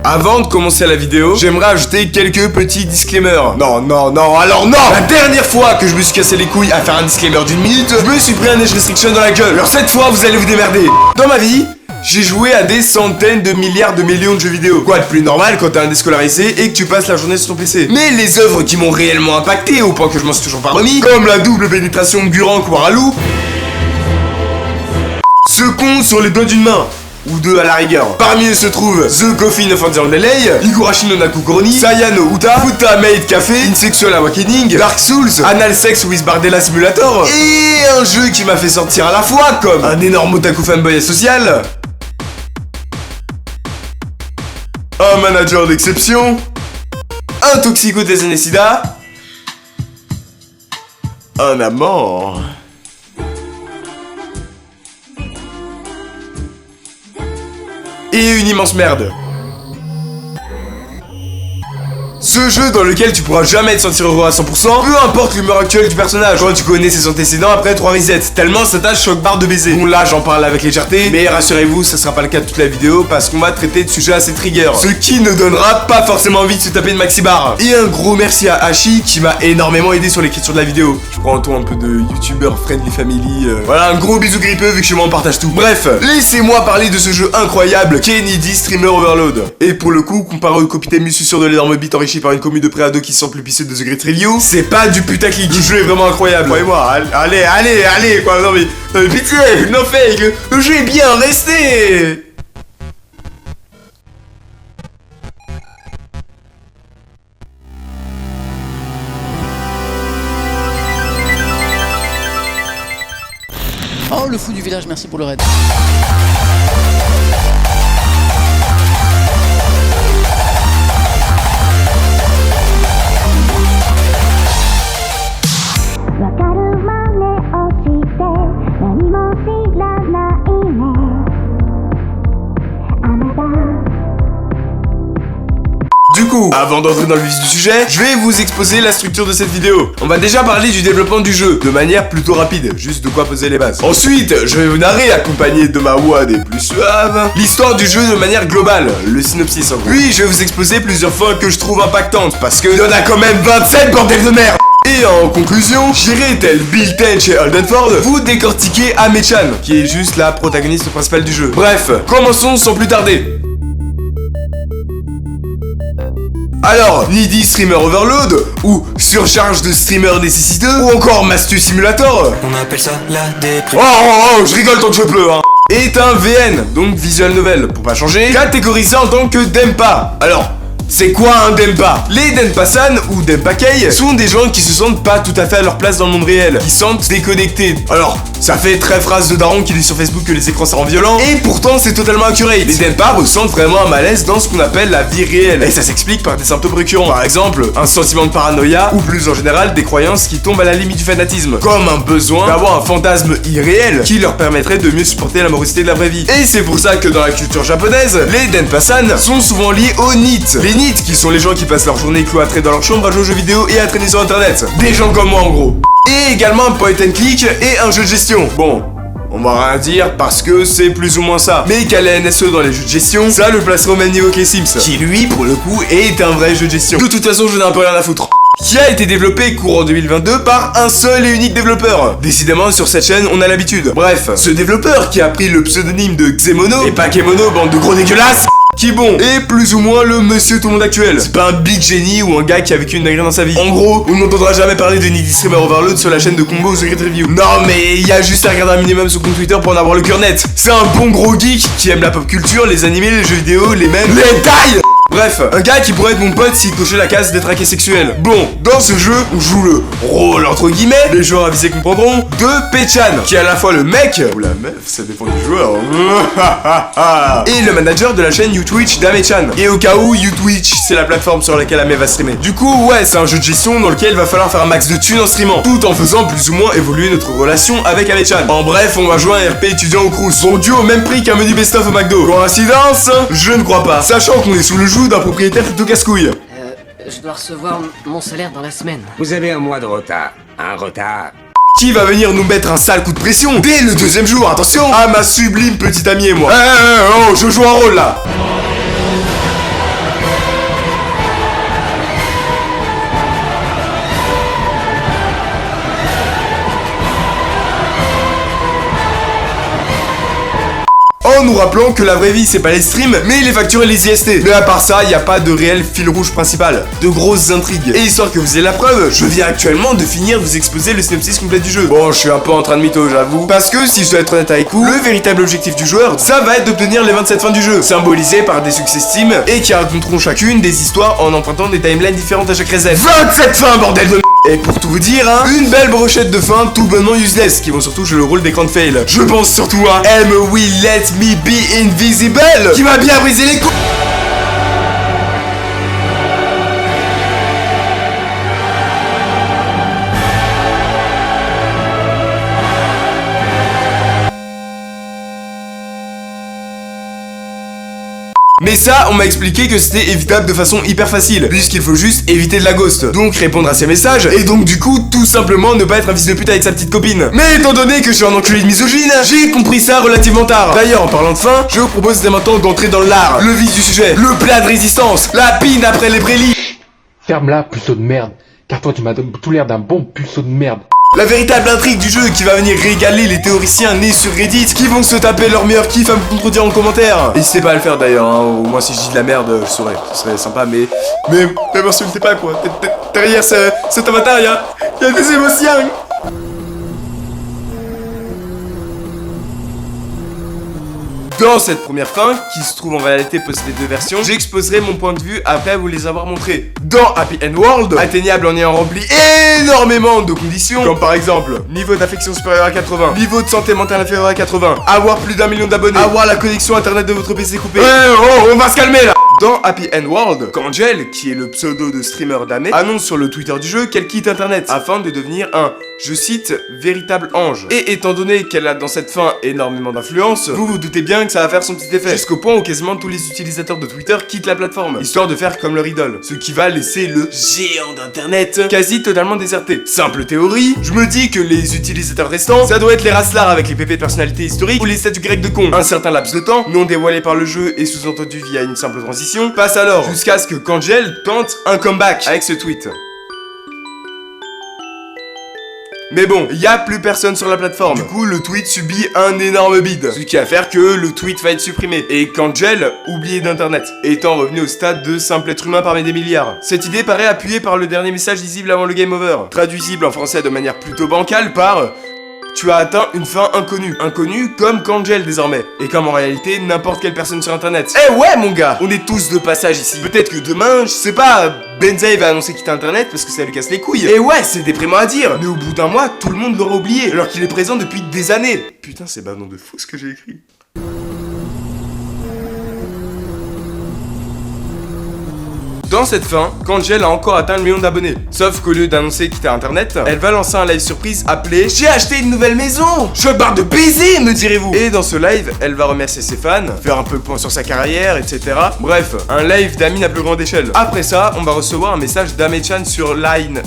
Avant de commencer la vidéo, j'aimerais ajouter quelques petits disclaimers. Non, alors non! La dernière fois que je me suis cassé les couilles à faire un disclaimer d'1 minute, je me suis pris un age restriction dans la gueule. Alors cette fois, vous allez vous démerder. Dans ma vie, j'ai joué à des centaines de milliards de millions de jeux vidéo. Quoi de plus normal quand t'es un déscolarisé et que tu passes la journée sur ton PC. Mais les œuvres qui m'ont réellement impacté, au point que je m'en suis toujours pas remis, comme la double pénétration de Gurranq ou Aralou, se comptent sur les doigts d'une main. Ou deux à la rigueur. Parmi eux se trouvent The Coffin of Anzanglelei, Higurashi no Nakukoroni, Sayano Uta, Futa Maid Cafe, Insexual Awakening, Dark Souls, Anal Sex with Bardella Simulator, et un jeu qui m'a fait sortir à la fois comme un énorme otaku fanboy asocial, un manager d'exception, un toxico des années sida, un amant. Et une immense merde. Ce jeu dans lequel tu pourras jamais te sentir heureux à 100%, peu importe l'humeur actuelle du personnage, quand tu connais ses antécédents après 3 resets, tellement ça tâche choc barre de baiser. Bon là j'en parle avec légèreté, mais rassurez-vous, ça sera pas le cas de toute la vidéo parce qu'on va traiter de sujets assez trigger, ce qui ne donnera pas forcément envie de se taper une maxi barre. Et un gros merci à Hachi qui m'a énormément aidé sur l'écriture de la vidéo. Je prends un ton un peu de youtubeur friendly family, voilà, un gros bisou grippeux vu que je m'en partage tout. Bref, laissez-moi parler de ce jeu incroyable qu'est Needy Streamer Overload. Et pour le coup, comparé au Copitaine Mussu sur de l'énorme bite enrichi par une commu de pré-ado qui sent plus pisseux de The Great Review, c'est pas du putaclic. Le jeu est vraiment incroyable. Croyez-moi, allez, quoi, non mais pitié, no fake, le jeu est bien, restez. Oh, le fou du village, merci pour le raid. Du coup, avant d'entrer dans le vif du sujet, je vais vous exposer la structure de cette vidéo. On va déjà parler du développement du jeu, de manière plutôt rapide, juste de quoi poser les bases. Ensuite, je vais vous narrer, accompagné de ma voix des plus suaves, l'histoire du jeu de manière globale, le synopsis en gros. Puis, je vais vous exposer plusieurs fins que je trouve impactantes, parce que il y en a quand même 27, bordel de merde. Et en conclusion, j'irai tel Bill Ten chez Aldenford, vous décortiquer Ame-chan, qui est juste la protagoniste principale du jeu. Bref, commençons sans plus tarder. Alors, Needy Streamer Overload, ou Surcharge de Streamer nécessiteux, ou encore Mastu Simulator, on appelle ça la déprime. oh, je rigole tant que je pleure, hein, est un VN, donc Visual Novel, pour pas changer, catégorisé en tant que Denpa. Alors, c'est quoi un Denpa? Les Denpa-san ou Denpa-kei sont des gens qui se sentent pas tout à fait à leur place dans le monde réel, qui sentent déconnectés. Alors, ça fait très phrase de daron qui dit sur Facebook que les écrans ça rend violent, et pourtant c'est totalement accurate. Les Denpa ressentent vraiment un malaise dans ce qu'on appelle la vie réelle, et ça s'explique par des symptômes récurrents. Par exemple, un sentiment de paranoïa, ou plus en général, des croyances qui tombent à la limite du fanatisme, comme un besoin d'avoir un fantasme irréel qui leur permettrait de mieux supporter la morosité de la vraie vie. Et c'est pour ça que dans la culture japonaise, les Denpa-san sont souvent liés aux NEET. Les NEET qui sont les gens qui passent leur journée cloîtrés dans leur chambre à jouer aux jeux vidéo et à traîner sur internet. Des gens comme moi en gros. Et également un point and click et un jeu de gestion. Bon, on va rien dire parce que c'est plus ou moins ça. Mais qu'aller NSE dans les jeux de gestion, ça le placerait au même niveau que les Sims, qui lui, pour le coup, est un vrai jeu de gestion. De toute façon, je n'ai un peu rien à foutre. Qui a été développé courant 2022 par un seul et unique développeur. Décidément, sur cette chaîne, on a l'habitude. Bref, ce développeur qui a pris le pseudonyme de Xemono, et pas Kemono, bande de gros dégueulasses, qui bon, est plus ou moins le monsieur tout le monde actuel. C'est pas un big génie ou un gars qui a vécu une dinguerie dans sa vie. En gros, on n'entendra jamais parler de Needy Streamer Overload sur la chaîne de combo The Great Review. Non mais il y a juste à regarder un minimum son compte Twitter pour en avoir le cœur net. C'est un bon gros geek qui aime la pop culture, les animés, les jeux vidéo, les mèmes, les tailles. Bref, un gars qui pourrait être mon pote s'il cochait la case d'être hacké sexuel. Bon, dans ce jeu, on joue le rôle entre guillemets, les joueurs avisés comprendront, de Pei-chan, qui est à la fois le mec, ou la meuf, ça dépend du joueur, et le manager de la chaîne YouTwitch d'Ame-chan. Et au cas où, YouTwitch, c'est la plateforme sur laquelle Ame va streamer. Du coup, ouais, c'est un jeu de gestion dans lequel il va falloir faire un max de thunes en streamant, tout en faisant plus ou moins évoluer notre relation avec Ame-chan. En bref, on va jouer un RP étudiant au Crous, vendu au même prix qu'un menu best-of au McDo. Coïncidence? Je ne crois pas, sachant qu'on est sous le joug d'un propriétaire plutôt casse-couille. Je dois recevoir mon salaire dans la semaine. Vous avez un mois de retard. Un retard. Qui va venir nous mettre un sale coup de pression dès le deuxième jour, attention. Ah, ma sublime petite amie et moi. Oh, je joue un rôle là. en nous rappelant que la vraie vie c'est pas les streams, mais les factures et les IST. Mais à part ça, y a pas de réel fil rouge principal, de grosses intrigues. Et histoire que vous ayez la preuve, je viens actuellement de finir de vous exposer le synopsis complet du jeu. Bon, je suis un peu en train de mytho, j'avoue. Parce que si je dois être honnête avec vous, le véritable objectif du joueur, ça va être d'obtenir les 27 fins du jeu, symbolisées par des succès Steam, et qui raconteront chacune des histoires en empruntant des timelines différentes à chaque reset. 27 fins, bordel de m***. Et pour tout vous dire, hein, une belle brochette de fins tout bonnement useless, qui vont surtout jouer le rôle d'écran de fail. Je pense surtout à M We Let Me Be Invisible, qui m'a bien brisé les couilles. Mais ça, on m'a expliqué que c'était évitable de façon hyper facile, puisqu'il faut juste éviter de la ghost, donc répondre à ses messages, et donc du coup, tout simplement ne pas être un fils de pute avec sa petite copine. Mais étant donné que je suis un enculé de misogyne, j'ai compris ça relativement tard. D'ailleurs, en parlant de fin, je vous propose dès maintenant d'entrer dans l'art, le vif du sujet, le plat de résistance, la pine après les prélis. Ferme-la, puceau de merde, car toi tu m'as tout l'air d'un bon puceau de merde. La véritable intrigue du jeu qui va venir régaler les théoriciens nés sur Reddit qui vont se taper leur meilleur kiff à me contredire en commentaire. N'hésitez pas à le faire d'ailleurs, hein. Au moins si je dis de la merde, je saurais, ce serait sympa, mais m'insultez pas quoi. Derrière cet avatar, y a des émotions. Dans cette première fin, qui se trouve en réalité posséder deux versions, j'exposerai mon point de vue après vous les avoir montrés. Dans Happy End World, atteignable en ayant rempli énormément de conditions, comme par exemple, niveau d'affection supérieur à 80, niveau de santé mentale inférieur à 80, avoir plus d'1 million d'abonnés, avoir la connexion internet de votre PC coupée. On va se calmer là. Dans Happy End World, Kangel, qui est le pseudo de streamer d'Amé, annonce sur le Twitter du jeu qu'elle quitte internet afin de devenir un, je cite, véritable ange. Et étant donné qu'elle a dans cette fin énormément d'influence, vous vous doutez bien que ça va faire son petit effet. Jusqu'au point où quasiment tous les utilisateurs de Twitter quittent la plateforme, histoire de faire comme leur idole. Ce qui va laisser le géant d'internet quasi totalement déserté. Simple théorie, je me dis que les utilisateurs restants, ça doit être les raslards avec les PP de personnalité historique ou les statuts grecs de con. Un certain laps de temps, non dévoilé par le jeu et sous-entendu via une simple transition, passe alors jusqu'à ce que Kangel tente un comeback avec ce tweet. Mais bon, y a plus personne sur la plateforme. Du coup, le tweet subit un énorme bide. Ce qui va faire que le tweet va être supprimé. Et Kangel, oublié d'internet, étant revenu au stade de simple être humain parmi des milliards. Cette idée paraît appuyée par le dernier message lisible avant le game over. Traduisible en français de manière plutôt bancale par... Tu as atteint une fin inconnue. Inconnue comme Kangel désormais. Et comme en réalité n'importe quelle personne sur internet. Eh ouais mon gars, on est tous de passage ici. Peut-être que demain, je sais pas, Benzaï va annoncer quitter internet parce que ça lui casse les couilles. Et ouais, c'est déprimant à dire. Mais au bout d'un mois, tout le monde l'aura oublié. Alors qu'il est présent depuis des années. Putain, c'est bavant de fou ce que j'ai écrit. Dans cette fin, Kangel a encore atteint le million d'abonnés. Sauf qu'au lieu d'annoncer quitter internet, elle va lancer un live surprise appelé « J'ai acheté une nouvelle maison. Je barre de baiser, me direz-vous » Et dans ce live, elle va remercier ses fans, faire un peu le point sur sa carrière, etc. Bref, un live d'Amine à plus grande échelle. Après ça, on va recevoir un message d'Ame-chan sur Line...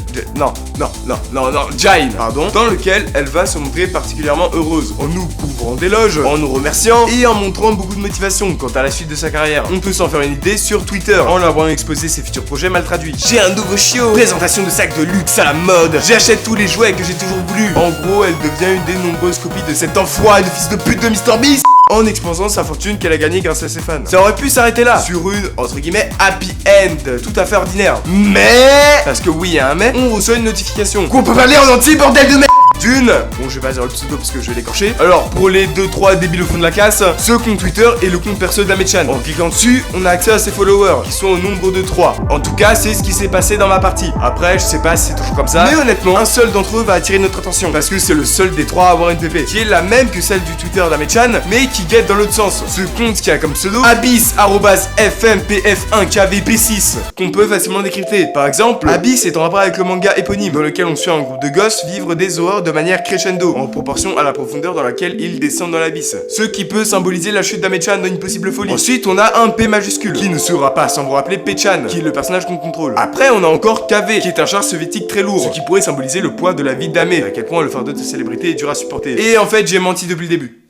Jine, pardon, dans lequel elle va se montrer particulièrement heureuse, en nous couvrant d'éloges, en nous remerciant et en montrant beaucoup de motivation quant à la suite de sa carrière. On peut s'en faire une idée sur Twitter, en leur voyant exposer ses futurs projets mal traduits. J'ai un nouveau chiot, présentation de sacs de luxe à la mode, j'achète tous les jouets que j'ai toujours voulu. En gros, elle devient une des nombreuses copies de cet enfoiré de fils de pute de MrBeast, en exposant sa fortune qu'elle a gagnée grâce à ses fans. Ça aurait pu s'arrêter là, sur une, entre guillemets, happy end, tout à fait ordinaire. Mais, parce que oui, il y a un mais, on reçoit une notification qu'on peut pas lire en entier, bordel de merde. D'une, bon je vais pas dire le pseudo parce que je vais l'écorcher. Alors pour les 2-3 débiles au fond de la casse, ce compte Twitter est le compte perso d'Ame-chan. En cliquant dessus, on a accès à ses followers, qui sont au nombre de 3. En tout cas, c'est ce qui s'est passé dans ma partie. Après, je sais pas si c'est toujours comme ça, mais honnêtement, un seul d'entre eux va attirer notre attention, parce que c'est le seul des 3 à avoir une PP, qui est la même que celle du Twitter d'Ame-chan, mais qui guette dans l'autre sens. Ce compte qui a comme pseudo abyss@fmpf1kvp6, qu'on peut facilement décrypter. Par exemple, Abyss est en rapport avec le manga éponyme, dans lequel on suit un groupe de gosses vivre des horreurs de manière crescendo, en proportion à la profondeur dans laquelle ils descendent dans l'abysse. Ce qui peut symboliser la chute d'Ame-chan dans une possible folie. Ensuite, on a un P majuscule, qui ne sera pas sans vous rappeler P-chan, qui est le personnage qu'on contrôle. Après, on a encore KV, qui est un char soviétique très lourd, ce qui pourrait symboliser le poids de la vie d'Ame, à quel point le fardeau de célébrité est dur à supporter. Et en fait, j'ai menti depuis le début.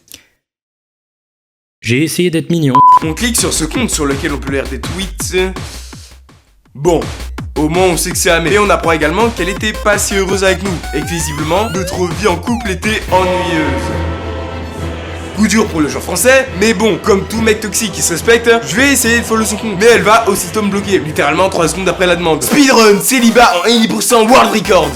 J'ai essayé d'être mignon. On clique sur ce compte sur lequel on peut lire des tweets. Bon. Au moins on sait que c'est Amé. Et on apprend également qu'elle était pas si heureuse avec nous. Et que visiblement, notre vie en couple était ennuyeuse. Coup dur pour le joueur français, mais bon, comme tout mec toxique qui se respecte, je vais essayer de follow son compte. Mais elle va aussitôt me bloquer, littéralement 3 secondes après la demande. Speedrun, célibat en 1% World Records.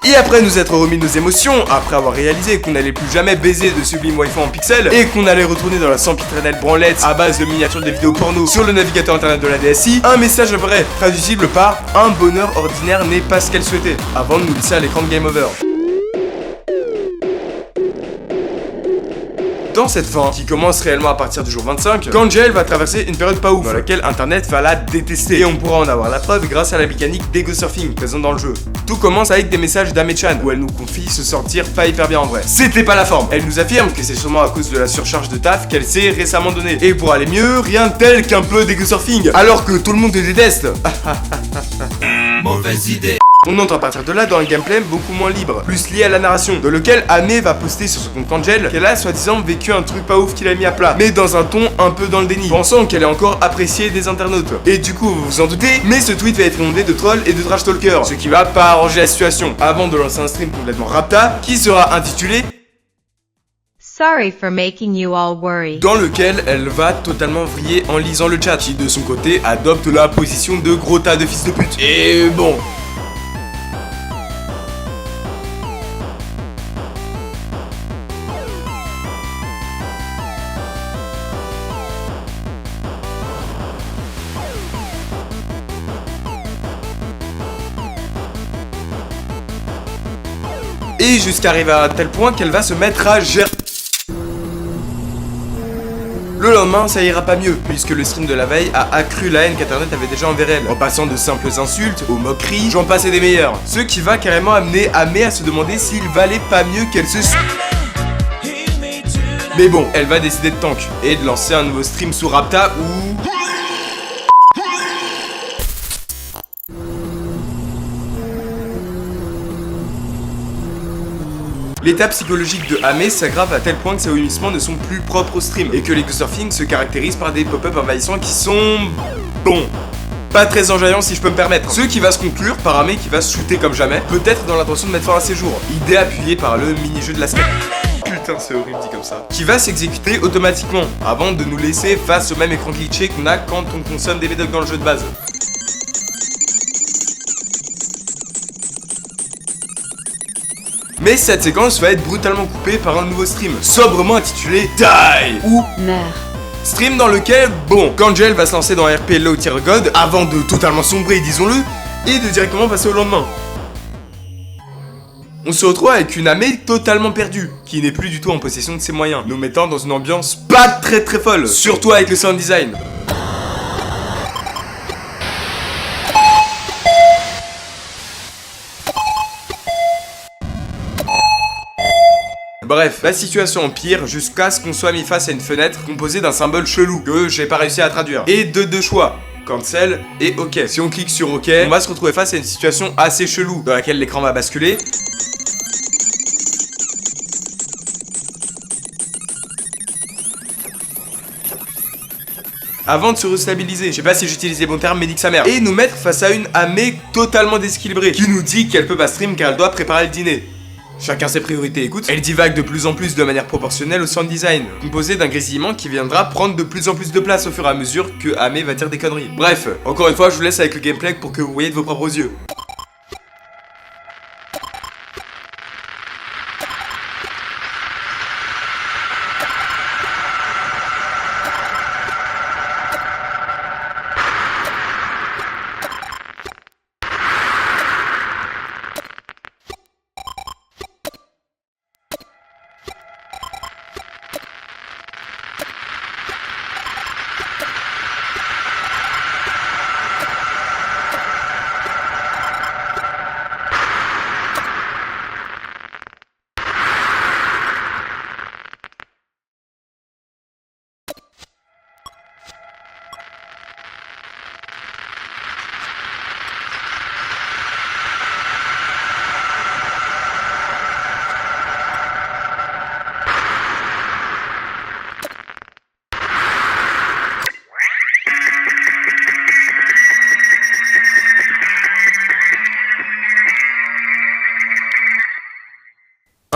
Et après nous être remis nos émotions, après avoir réalisé qu'on n'allait plus jamais baiser de Sublime Wi-Fi en pixels, et qu'on allait retourner dans la sempiternelle branlette à base de miniatures des vidéos porno sur le navigateur internet de la DSI, un message apparaît, traduisible par « Un bonheur ordinaire n'est pas ce qu'elle souhaitait », avant de nous laisser à l'écran de Game Over. Dans cette fin, qui commence réellement à partir du jour 25, Kangel va traverser une période pas ouf, dans laquelle internet va la détester, et on pourra en avoir la preuve grâce à la mécanique d'ego surfing présente dans le jeu. Tout commence avec des messages d'Ame-chan, où elle nous confie se sentir pas hyper bien en vrai. C'était pas la forme. Elle nous affirme que c'est sûrement à cause de la surcharge de taf qu'elle s'est récemment donnée. Et pour aller mieux, rien de tel qu'un peu d'ego surfing, alors que tout le monde te déteste. Mauvaise idée. On entre à partir de là dans un gameplay beaucoup moins libre, plus lié à la narration, dans lequel Ame va poster sur son compte Kangel qu'elle a soi-disant vécu un truc pas ouf qu'il a mis à plat, mais dans un ton un peu dans le déni, pensant qu'elle est encore appréciée des internautes. Et du coup, vous vous en doutez, mais ce tweet va être inondé de trolls et de trash talkers, ce qui va pas arranger la situation, avant de lancer un stream complètement rapta, qui sera intitulé Sorry for making you all worry. dans lequel elle va totalement vriller en lisant le chat, qui de son côté adopte la position de gros tas de fils de pute. Et bon... Et jusqu'à arriver à tel point qu'elle va se mettre à gérer. Le lendemain, ça ira pas mieux, puisque le stream de la veille a accru la haine qu'Internet avait déjà envers elle, en passant de simples insultes aux moqueries, j'en passe et des meilleurs. Ce qui va carrément amener Ame à se demander s'il valait pas mieux qu'elle se... Mais bon, elle va décider de tank, et de lancer un nouveau stream sous Rapta où... L'état psychologique de Ame s'aggrave à tel point que ses gémissements ne sont plus propres au stream et que l'ego surfing se caractérise par des pop-up envahissants qui sont... bon... pas très enjaillants si je peux me permettre. Ce qui va se conclure par Ame qui va se shooter comme jamais, peut-être dans l'intention de mettre fin à ses jours. Idée appuyée par le mini-jeu de la semaine. Putain, c'est horrible dit comme ça. Qui va s'exécuter automatiquement, avant de nous laisser face au même écran glitché qu'on a quand on consomme des médocs dans le jeu de base. Mais cette séquence va être brutalement coupée par un nouveau stream, sobrement intitulé Die ou Meurs. stream dans lequel, bon, Kangel va se lancer dans RP Low Tier God avant de totalement sombrer, disons-le, et de directement passer au lendemain. On se retrouve avec une Ame totalement perdue, qui n'est plus du tout en possession de ses moyens, nous mettant dans une ambiance pas très folle, surtout avec le sound design. Bref, la situation empire jusqu'à ce qu'on soit mis face à une fenêtre composée d'un symbole chelou que j'ai pas réussi à traduire. Et de deux choix, cancel et OK. Si on clique sur OK, on va se retrouver face à une situation assez chelou dans laquelle l'écran va basculer. Avant de se restabiliser, je sais pas si j'utilise les bons termes mais nique sa mère, et nous mettre face à une Ame totalement déséquilibrée qui nous dit qu'elle peut pas stream car elle doit préparer le dîner. Chacun ses priorités, écoute. Elle divague de plus en plus de manière proportionnelle au sound design, composé d'un grésillement qui viendra prendre de plus en plus de place au fur et à mesure que Ame va dire des conneries. Bref, encore une fois, je vous laisse avec le gameplay pour que vous voyez de vos propres yeux.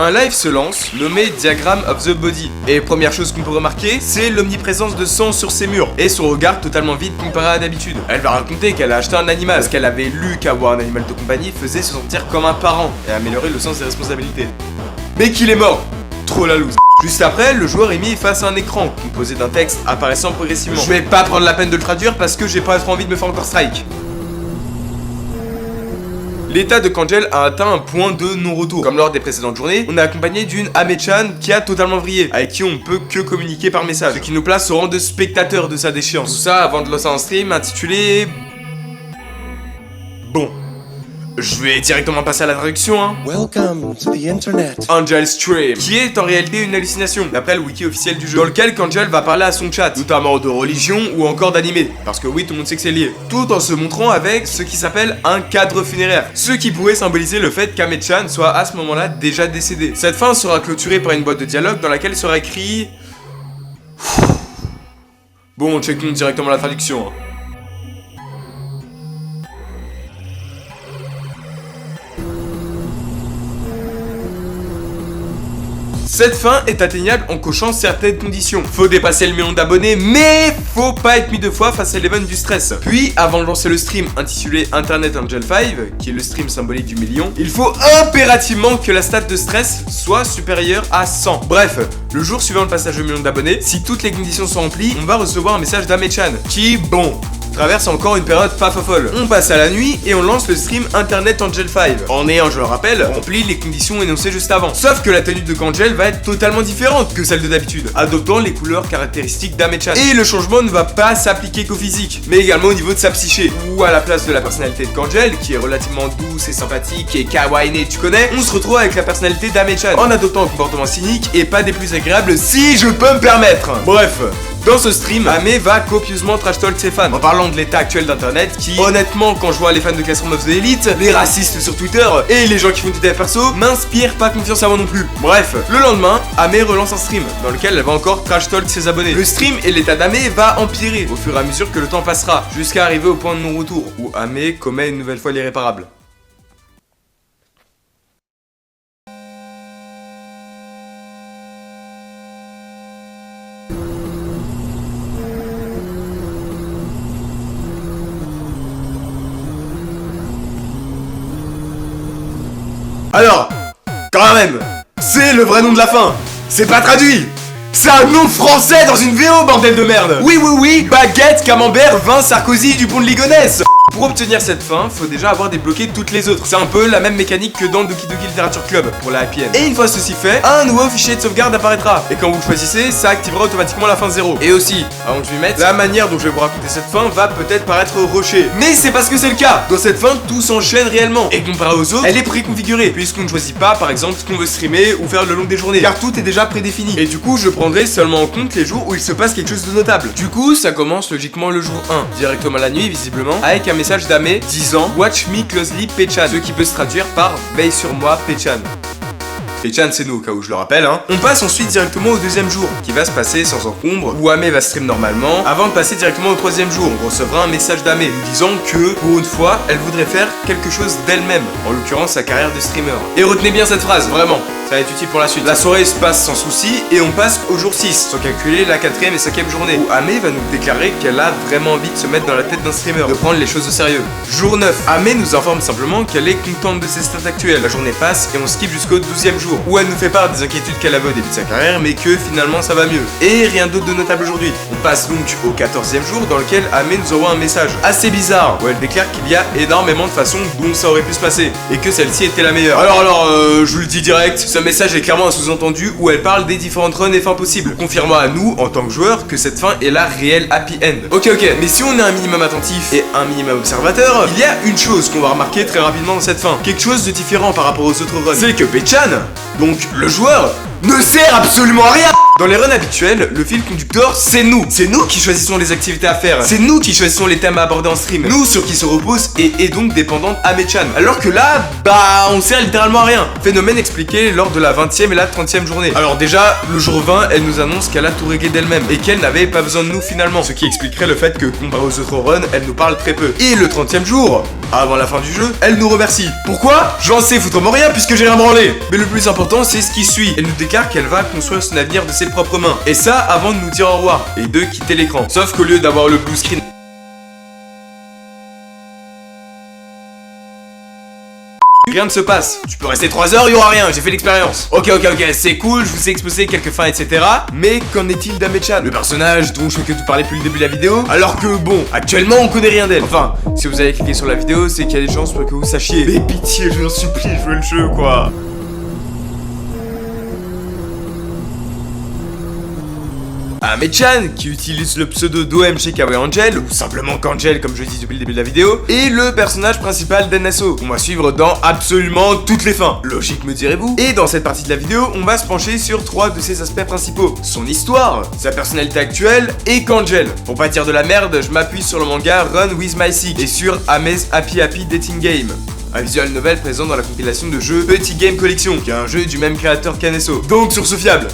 Un live se lance, nommé Diagram of the Body. Et première chose qu'on peut remarquer, c'est l'omniprésence de sang sur ses murs. Et son regard totalement vide comparé à d'habitude. Elle va raconter qu'elle a acheté un animal, parce qu'elle avait lu qu'avoir un animal de compagnie faisait se sentir comme un parent, et améliorer le sens des responsabilités. Mais qu'il est mort. Trop la loose. Juste après, le joueur est mis face à un écran, composé d'un texte apparaissant progressivement. Je vais pas prendre la peine de le traduire parce que j'ai pas trop envie de me faire encore strike. L'état de Kangel a atteint un point de non-retour. Comme lors des précédentes journées, on est accompagné d'une Ame-chan qui a totalement vrillé, avec qui on ne peut que communiquer par message, ce qui nous place au rang de spectateur de sa déchéance. Tout ça avant de lancer un stream intitulé... Bon. Je vais directement passer à la traduction, hein. Welcome to the internet. Angel Stream, qui est en réalité une hallucination, d'après le wiki officiel du jeu, dans lequel Kangel va parler à son chat, notamment de religion ou encore d'animé, parce que oui, tout le monde sait que c'est lié, tout en se montrant avec ce qui s'appelle un cadre funéraire, ce qui pourrait symboliser le fait qu'Ame-chan soit à ce moment-là déjà décédé. Cette fin sera clôturée par une boîte de dialogue dans laquelle sera écrit... Bon, checkons directement la traduction, hein. Cette fin est atteignable en cochant certaines conditions. Faut dépasser le million d'abonnés, mais faut pas être mis deux fois face à l'event du stress. Puis, avant de lancer le stream intitulé Internet Angel 5, qui est le stream symbolique du million, il faut impérativement que la stat de stress soit supérieure à 100. Bref, le jour suivant le passage au million d'abonnés, si toutes les conditions sont remplies, on va recevoir un message d'Ame-chan, qui, bon... traverse encore une période pas folle. On passe à la nuit et on lance le stream Internet Angel 5, en ayant, je le rappelle, rempli les conditions énoncées juste avant. Sauf que la tenue de Kangel va être totalement différente que celle de d'habitude, adoptant les couleurs caractéristiques d'Ame-chan. Et le changement ne va pas s'appliquer qu'au physique, mais également au niveau de sa psyché, où à la place de la personnalité de Kangel, qui est relativement douce et sympathique et kawaii, tu connais, on se retrouve avec la personnalité d'Ame-chan, en adoptant un comportement cynique et pas des plus agréables si je peux me permettre. Bref. Dans ce stream, Ame va copieusement trash talk ses fans en parlant de l'état actuel d'internet qui, honnêtement, quand je vois les fans de Classroom of the Elite, les racistes sur Twitter et les gens qui font du dev perso, m'inspirent pas confiance à moi non plus. Bref, le lendemain, Ame relance un stream dans lequel elle va encore trash talk ses abonnés. Le stream et l'état d'Ame va empirer au fur et à mesure que le temps passera, jusqu'à arriver au point de non-retour où Ame commet une nouvelle fois l'irréparable. Alors, quand même, c'est le vrai nom de la fin. C'est pas traduit. C'est un nom français dans une VO, bordel de merde. Oui, baguette, camembert, vin, Sarkozy, Dupont de Ligonnès. Pour obtenir cette fin, faut déjà avoir débloqué toutes les autres. C'est un peu la même mécanique que dans Doki Doki Literature Club pour la happy end. Et une fois ceci fait, un nouveau fichier de sauvegarde apparaîtra. Et quand vous le choisissez, ça activera automatiquement la fin 0. Et aussi, avant que je m'y mette, la manière dont je vais vous raconter cette fin va peut-être paraître rushée. Mais c'est parce que c'est le cas. Dans cette fin, tout s'enchaîne réellement. Et comparé aux autres, elle est préconfigurée, puisqu'on ne choisit pas par exemple ce qu'on veut streamer ou faire le long des journées. Car tout est déjà prédéfini. Et du coup, je prendrai seulement en compte les jours où il se passe quelque chose de notable. Du coup, ça commence logiquement le jour 1, directement la nuit visiblement, avec un message d'Ame disant Watch me closely Pechan, ce qui peut se traduire par veille sur moi Pechan. Pechan c'est nous au cas où je le rappelle hein. On passe ensuite directement au deuxième jour qui va se passer sans encombre où Ame va stream normalement avant de passer directement au troisième jour. On recevra un message d'Ame nous disant que pour une fois elle voudrait faire quelque chose d'elle-même, en l'occurrence sa carrière de streamer. Et retenez bien cette phrase, vraiment, ça va être utile pour la suite. La soirée se passe sans souci et on passe au jour 6, sans calculer la 4ème et 5ème journée où Ame va nous déclarer qu'elle a vraiment envie de se mettre dans la tête d'un streamer, de prendre les choses au sérieux. Jour 9, Ame nous informe simplement qu'elle est contente de ses stats actuelles. La journée passe et on skip jusqu'au 12ème jour où elle nous fait part des inquiétudes qu'elle avait au début de sa carrière mais que finalement ça va mieux. Et rien d'autre de notable aujourd'hui. On passe donc au 14ème jour dans lequel Ame nous envoie un message assez bizarre où elle déclare qu'il y a énormément de façons dont ça aurait pu se passer et que celle-ci était la meilleure. Alors, je vous le dis direct, ce message est clairement un sous-entendu où elle parle des différentes runs et fins possibles, confirmant à nous, en tant que joueurs, que cette fin est la réelle happy end. Ok, mais si on est un minimum attentif et un minimum observateur, il y a une chose qu'on va remarquer très rapidement dans cette fin, quelque chose de différent par rapport aux autres runs, c'est que Pechan, donc le joueur, ne sert absolument à rien. Dans les runs habituels, le fil conducteur, c'est nous. C'est nous qui choisissons les activités à faire. C'est nous qui choisissons les thèmes à aborder en stream. Nous sur qui se repose et est donc dépendante Ame-chan. Alors que là, bah, on sert littéralement à rien. Phénomène expliqué lors de la 20e et la 30e journée. Alors déjà, le jour 20, elle nous annonce qu'elle a tout réglé d'elle-même et qu'elle n'avait pas besoin de nous finalement. Ce qui expliquerait le fait que, comparé aux autres runs, elle nous parle très peu. Et le 30e jour, avant la fin du jeu, elle nous remercie. Pourquoi? J'en sais foutrement rien puisque j'ai rien branlé. Mais le plus important, c'est ce qui suit. Elle nous déclare qu'elle va construire son avenir de ses propres mains. Et ça avant de nous dire au revoir et de quitter l'écran. Sauf qu'au lieu d'avoir le blue screen, rien ne se passe. Tu peux rester 3 heures, il y aura rien, j'ai fait l'expérience. Ok, c'est cool, je vous ai exposé quelques fins, etc. Mais qu'en est-il d'Ame-chan, le personnage dont je fais que tout parler depuis le début de la vidéo? Alors que bon, actuellement on connaît rien d'elle. Enfin, si vous avez cliqué sur la vidéo, c'est qu'il y a des chances pour que vous sachiez. Mais pitié, je vous en supplie, je veux le jeu quoi. Ame-chan, qui utilise le pseudo d'OMG Kawaii Angel, ou simplement Kangel comme je dis depuis le début de la vidéo, est le personnage principal d'NSO, qu'on va suivre dans absolument toutes les fins. Logique me direz-vous. Et dans cette partie de la vidéo, on va se pencher sur 3 de ses aspects principaux. Son histoire, sa personnalité actuelle et Kangel. Pour pas dire de la merde, je m'appuie sur le manga Run With My Sick et sur Ame's Happy Happy Dating Game. Un visual novel présent dans la compilation de jeux Petit Game Collection, qui est un jeu du même créateur qu'NSO. Donc source fiable.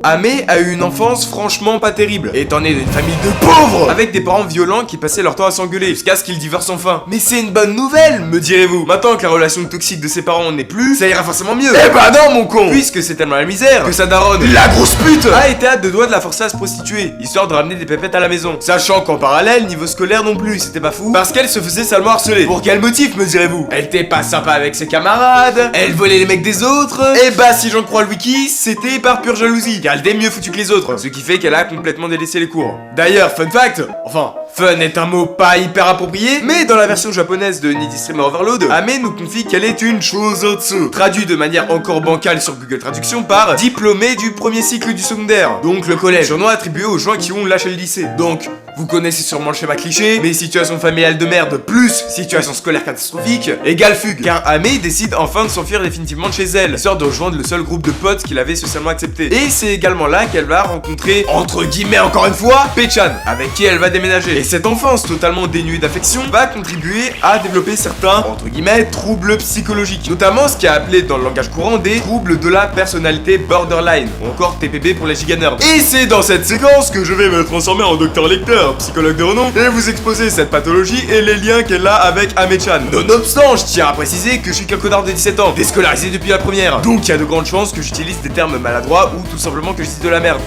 Ame a eu une enfance franchement pas terrible, étant né d'une famille de pauvres, avec des parents violents qui passaient leur temps à s'engueuler, jusqu'à ce qu'ils divorcent enfin. Mais c'est une bonne nouvelle, me direz-vous. Maintenant que la relation toxique de ses parents n'est plus, ça ira forcément mieux. Eh bah non mon con, puisque c'est tellement la misère que sa daronne, la grosse pute, a été à 2 doigts de la forcer à se prostituer, histoire de ramener des pépettes à la maison. Sachant qu'en parallèle, niveau scolaire non plus, c'était pas fou, parce qu'elle se faisait salement harceler. Pour quel motif, me direz-vous? Elle était pas sympa avec ses camarades, elle volait les mecs des autres, et bah si j'en crois le wiki, c'était par pure jalousie. Elle était mieux foutue que les autres, ce qui fait qu'elle a complètement délaissé les cours. D'ailleurs, fun fact, enfin, fun est un mot pas hyper approprié, mais dans la version japonaise de Needy Streamer Overload, Ame nous confie qu'elle est une shozotsu, traduit de manière encore bancale sur Google Traduction par diplômée du premier cycle du secondaire, donc le collège, surnom attribué aux gens qui ont lâché le lycée. Donc, vous connaissez sûrement le schéma cliché, mais situation familiale de merde plus situation scolaire catastrophique égale fugue, car Ame décide enfin de s'enfuir définitivement de chez elle, histoire de rejoindre le seul groupe de potes qu'il avait socialement accepté. Et c'est également là qu'elle va rencontrer, entre guillemets encore une fois, Pei-chan, avec qui elle va déménager. Et cette enfance totalement dénuée d'affection va contribuer à développer certains, entre guillemets, troubles psychologiques, notamment ce qui est appelé dans le langage courant des troubles de la personnalité borderline, ou encore TPB pour les giganerds. Et c'est dans cette séquence que je vais me transformer en docteur Lecter, psychologue de renom, et vous exposer cette pathologie et les liens qu'elle a avec Ame-chan. Nonobstant, je tiens à préciser que je suis qu'un connard de 17 ans, déscolarisé depuis la première, donc il y a de grandes chances que j'utilise des termes maladroits ou tout simplement que je dis de la merde.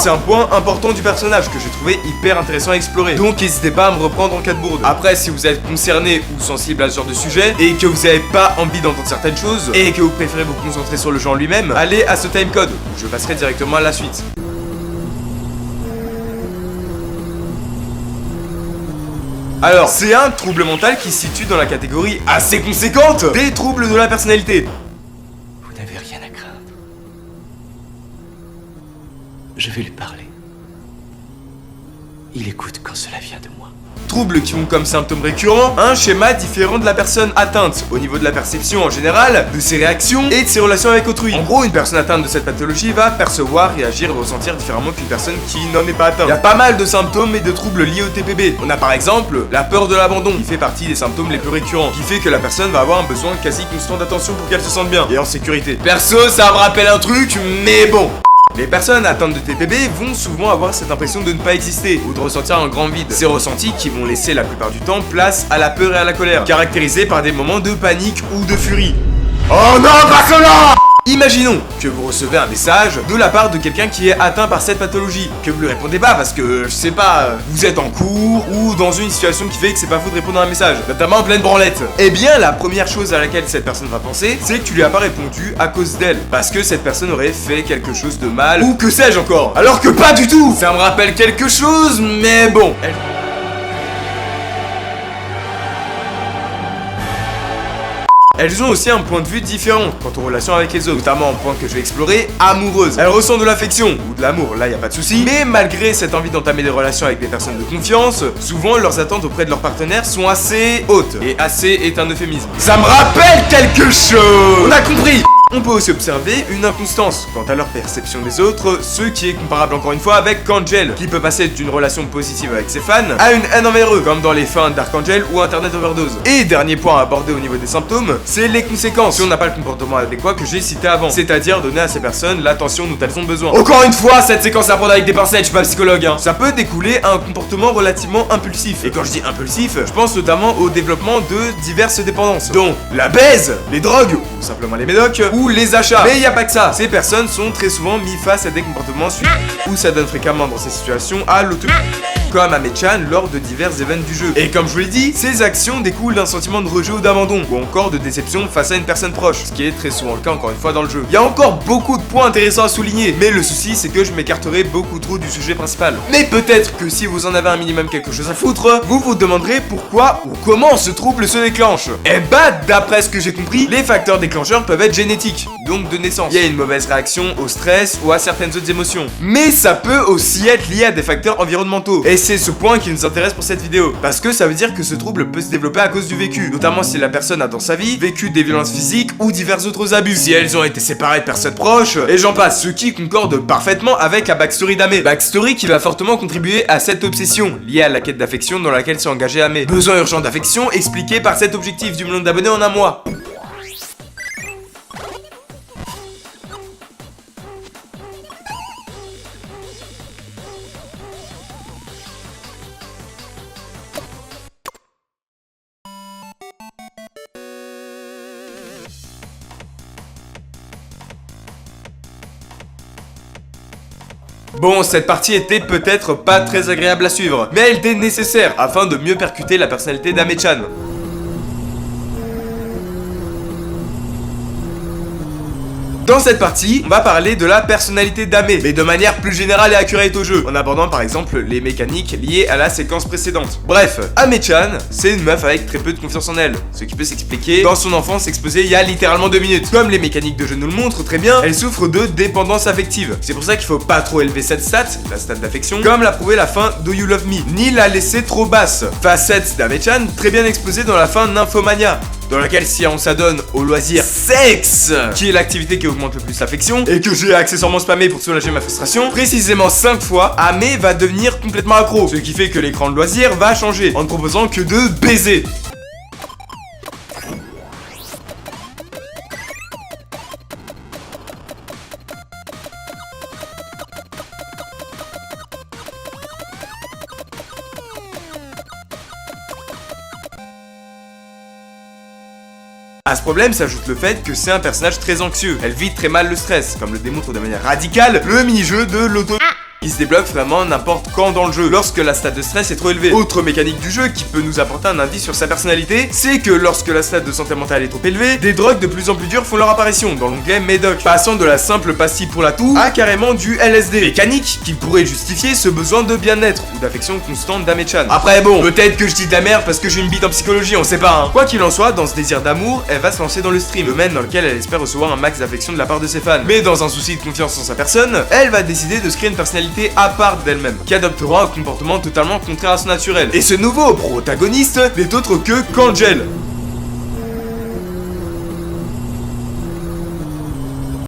C'est un point important du personnage que j'ai trouvé hyper intéressant à explorer, donc n'hésitez pas à me reprendre en cas de bourde. Après, si vous êtes concerné ou sensible à ce genre de sujet, et que vous n'avez pas envie d'entendre certaines choses, et que vous préférez vous concentrer sur le jeu en lui-même, allez à ce timecode, où je passerai directement à la suite. Alors, c'est un trouble mental qui se situe dans la catégorie assez conséquente des troubles de la personnalité. Vous n'avez rien à craindre. Je vais lui parler. Il écoute quand cela vient de moi. Troubles qui ont comme symptômes récurrents un schéma différent de la personne atteinte, au niveau de la perception en général, de ses réactions et de ses relations avec autrui. En gros, une personne atteinte de cette pathologie va percevoir, réagir et ressentir différemment qu'une personne qui n'en est pas atteinte. Il y a pas mal de symptômes et de troubles liés au TPB. On a par exemple la peur de l'abandon, qui fait partie des symptômes les plus récurrents, qui fait que la personne va avoir un besoin quasi constant d'attention pour qu'elle se sente bien et en sécurité. Perso, ça me rappelle un truc, mais bon. Les personnes atteintes de TPB vont souvent avoir cette impression de ne pas exister ou de ressentir un grand vide. Ces ressentis qui vont laisser la plupart du temps place à la peur et à la colère, caractérisés par des moments de panique ou de furie. Oh non, pas cela! Imaginons que vous recevez un message de la part de quelqu'un qui est atteint par cette pathologie, que vous lui répondez pas parce que, je sais pas, vous êtes en cours ou dans une situation qui fait que c'est pas faux de répondre à un message, notamment en pleine branlette. Eh bien, la première chose à laquelle cette personne va penser, c'est que tu lui as pas répondu à cause d'elle, parce que cette personne aurait fait quelque chose de mal, ou que sais-je encore. Alors que pas du tout! Ça me rappelle quelque chose, mais bon. Elles ont aussi un point de vue différent quant aux relations avec les autres, notamment un point que je vais explorer, amoureuse. Elles ressentent de l'affection ou de l'amour, là y a pas de souci, mais malgré cette envie d'entamer des relations avec des personnes de confiance, souvent leurs attentes auprès de leur partenaire sont assez hautes. Et assez est un euphémisme. Ça me rappelle quelque chose! On a compris! On peut aussi observer une inconstance quant à leur perception des autres, ce qui est comparable encore une fois avec Angel, qui peut passer d'une relation positive avec ses fans à une haine envers eux, comme dans les fins Dark Angel ou Internet Overdose. Et dernier point à aborder au niveau des symptômes, c'est les conséquences si on n'a pas le comportement adéquat que j'ai cité avant, c'est-à-dire donner à ces personnes l'attention dont elles ont besoin. Encore une fois, cette séquence à prendre avec des pincettes, je suis pas psychologue, hein. Ça peut découler à un comportement relativement impulsif. Et quand je dis impulsif, je pense notamment au développement de diverses dépendances, dont la baise, les drogues, ou simplement les médocs, ou les achats. Mais y a pas que ça. Ces personnes sont très souvent mis face à des comportements où ça donne fréquemment dans ces situations à l'auto, comme Ame-chan lors de divers événements du jeu. Et comme je vous l'ai dit, ces actions découlent d'un sentiment de rejet ou d'abandon, ou encore de déception face à une personne proche, ce qui est très souvent le cas encore une fois dans le jeu. Il y a encore beaucoup de points intéressants à souligner, mais le souci c'est que je m'écarterai beaucoup trop du sujet principal. Mais peut-être que si vous en avez un minimum quelque chose à foutre, vous vous demanderez pourquoi ou comment ce trouble se déclenche. Et bah, d'après ce que j'ai compris, les facteurs déclencheurs peuvent être génétiques, donc de naissance. Il y a une mauvaise réaction au stress ou à certaines autres émotions. Mais ça peut aussi être lié à des facteurs environnementaux. Et c'est ce point qui nous intéresse pour cette vidéo, parce que ça veut dire que ce trouble peut se développer à cause du vécu, notamment si la personne a dans sa vie vécu des violences physiques ou divers autres abus, si elles ont été séparées de personnes proches, et j'en passe, ce qui concorde parfaitement avec la backstory d'Ame. Backstory qui va fortement contribuer à cette obsession, liée à la quête d'affection dans laquelle s'est engagé Ame. Besoin urgent d'affection expliqué par cet objectif du million d'abonnés en un mois. Bon, cette partie était peut-être pas très agréable à suivre, mais elle était nécessaire afin de mieux percuter la personnalité d'Ame-chan. Dans cette partie, on va parler de la personnalité d'Ame, mais de manière plus générale et accurate au jeu, en abordant par exemple les mécaniques liées à la séquence précédente. Bref, Ame-chan, c'est une meuf avec très peu de confiance en elle, ce qui peut s'expliquer dans son enfance exposée il y a littéralement 2 minutes. Comme les mécaniques de jeu nous le montrent très bien, elle souffre de dépendance affective. C'est pour ça qu'il faut pas trop élever cette stat, la stat d'affection, comme l'a prouvé la fin Do You Love Me, ni la laisser trop basse. Facette d'Ame-chan très bien exposée dans la fin Nymphomania, dans laquelle si on s'adonne au loisir sexe, qui est l'activité qui augmente le plus l'affection, et que j'ai accessoirement spammé pour soulager ma frustration, précisément 5 fois, Ame va devenir complètement accro, ce qui fait que l'écran de loisir va changer, en ne proposant que de baiser. À ce problème s'ajoute le fait que c'est un personnage très anxieux. Elle vit très mal le stress, comme le démontre de manière radicale le mini-jeu de l'auto... qui se débloque vraiment n'importe quand dans le jeu, lorsque la stat de stress est trop élevée. Autre mécanique du jeu qui peut nous apporter un indice sur sa personnalité, c'est que lorsque la stat de santé mentale est trop élevée, des drogues de plus en plus dures font leur apparition dans l'onglet Médoc, passant de la simple pastille pour la toux à carrément du LSD. Mécanique qui pourrait justifier ce besoin de bien-être ou d'affection constante d'Ame-chan. Après bon, peut-être que je dis de la merde parce que j'ai une bite en psychologie, on sait pas hein. Quoi qu'il en soit, dans ce désir d'amour, elle va se lancer dans le stream, domaine dans lequel elle espère recevoir un max d'affection de la part de ses fans. Mais dans un souci de confiance en sa personne, elle va décider de se créer une personnalité à part d'elle-même, qui adoptera un comportement totalement contraire à son naturel. Et ce nouveau protagoniste n'est autre que Kangel.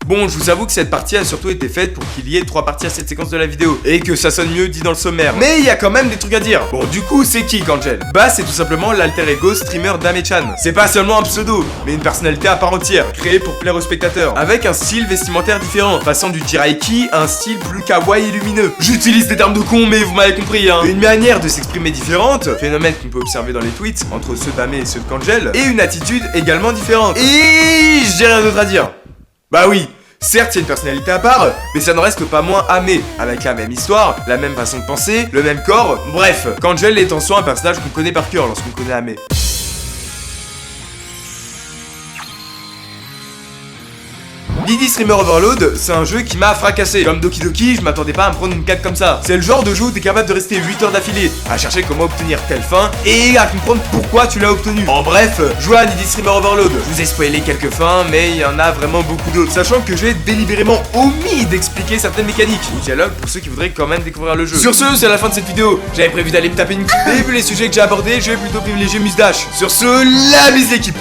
Bon, je vous avoue que cette partie a surtout été faite pour qu'il y ait 3 parties à cette séquence de la vidéo, et que ça sonne mieux dit dans le sommaire. Mais il y a quand même des trucs à dire. Bon, du coup, c'est qui Kangel? Bah, c'est tout simplement l'alter ego streamer d'Ame-chan. C'est pas seulement un pseudo, mais une personnalité à part entière, créée pour plaire aux spectateurs, avec un style vestimentaire différent, passant du jiraiki à un style plus kawaii et lumineux. J'utilise des termes de con, mais vous m'avez compris, hein. Une manière de s'exprimer différente, phénomène qu'on peut observer dans les tweets, entre ceux d'Ame et ceux de Kangel, et une attitude également différente. Et j'ai rien d'autre à dire. Bah oui. Certes, c'est une personnalité à part, mais ça ne reste pas moins Ame, avec la même histoire, la même façon de penser, le même corps, bref, Kangel est en soi un personnage qu'on connaît par cœur lorsqu'on connaît Ame. Didi Streamer Overload, c'est un jeu qui m'a fracassé. Comme Doki Doki, je m'attendais pas à me prendre une claque comme ça. C'est le genre de jeu où t'es capable de rester 8 heures d'affilée à chercher comment obtenir telle fin et à comprendre pourquoi tu l'as obtenu. En bref, jouez à Didi Streamer Overload. Je vous ai spoilé quelques fins, mais il y en a vraiment beaucoup d'autres. Sachant que j'ai délibérément omis d'expliquer certaines mécaniques ou dialogues pour ceux qui voudraient quand même découvrir le jeu. Sur ce, c'est la fin de cette vidéo. J'avais prévu d'aller me taper une coupe et vu les sujets que j'ai abordés, je vais plutôt privilégier Musdash. Sur ce, la mise l'équipe.